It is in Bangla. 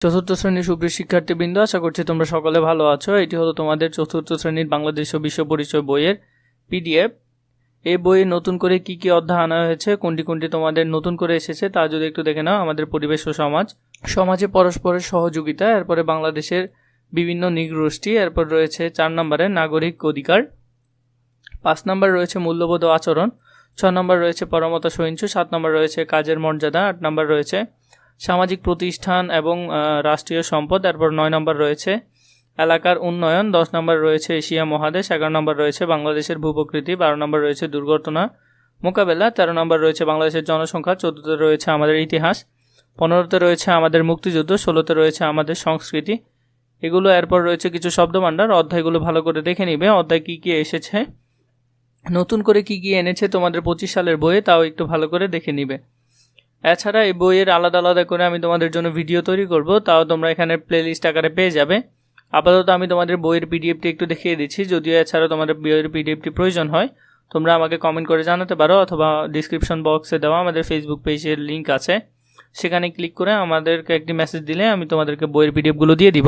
চতুর্থ শ্রেণীর সুপ্রিয় শিক্ষার্থীবৃন্দ, আশা করছি তোমরা সকলে ভালো আছো। এটি হলো তোমাদের চতুর্থ শ্রেণীর বাংলাদেশ ও বিশ্ব পরিচয় বইয়ের পিডিএফ। এই বইয়ে নতুন করে কি কি অধ্যায় আনা হয়েছে, কোনটি কোনটি তোমাদের নতুন করে এসেছে তা যদি একটু দেখে নাও। আমাদের পরিবেশ ও সমাজে পরস্পরের সহযোগিতা, এরপরে বাংলাদেশের বিভিন্ন নৃগোষ্ঠী, এরপর রয়েছে 4 নম্বরে নাগরিক অধিকার, 5 নম্বর রয়েছে মূল্যবোধ ও আচরণ, 6 নম্বর রয়েছে পরমতা সহিংসু, 7 নম্বর রয়েছে কাজের মর্যাদা, 8 নম্বর রয়েছে সামাজিক প্রতিষ্ঠান এবং রাষ্ট্রীয় সম্পদ, এরপর 9 নম্বর রয়েছে এলাকার উন্নয়ন, 10 নম্বর রয়েছে এশিয়া মহাদেশ, 11 নম্বর রয়েছে বাংলাদেশের ভূপ্রকৃতি, 12 নম্বর রয়েছে দুর্ঘটনা মোকাবেলা, 13 নম্বর রয়েছে বাংলাদেশের জনসংখ্যা, 14তে রয়েছে আমাদের ইতিহাস, 15তে রয়েছে আমাদের মুক্তিযুদ্ধ, 16তে রয়েছে আমাদের সংস্কৃতি। এগুলো এরপর রয়েছে কিছু শব্দভাণ্ডার। অধ্যায়গুলো ভালো করে দেখে নিবে, অধ্যায় কী কী এসেছে, নতুন করে কি কি এনেছে তোমাদের 25 সালের বইয়ে, তাও একটু ভালো করে দেখে নিবে। এছাড়া এই বইয়ের আলাদা আলাদা করে আমি তোমাদের জন্য ভিডিও তৈরি করব, তাও তোমরা এখানে প্লেলিস্ট আকারে পেয়ে যাবে। আপাতত আমি তোমাদের বইয়ের পিডিএফটি একটু দেখিয়ে দিচ্ছি। যদিও এছাড়া তোমাদের বইয়ের পিডিএফটি প্রয়োজন হয়, তোমরা আমাকে কমেন্ট করে জানাতে পারো, অথবা ডিসক্রিপশন বক্সে দেওয়া আমাদের ফেসবুক পেজের লিঙ্ক আছে, সেখানে ক্লিক করে আমাদেরকে একটি মেসেজ দিলে আমি তোমাদেরকে বইয়ের পিডিএফগুলো দিয়ে দিব।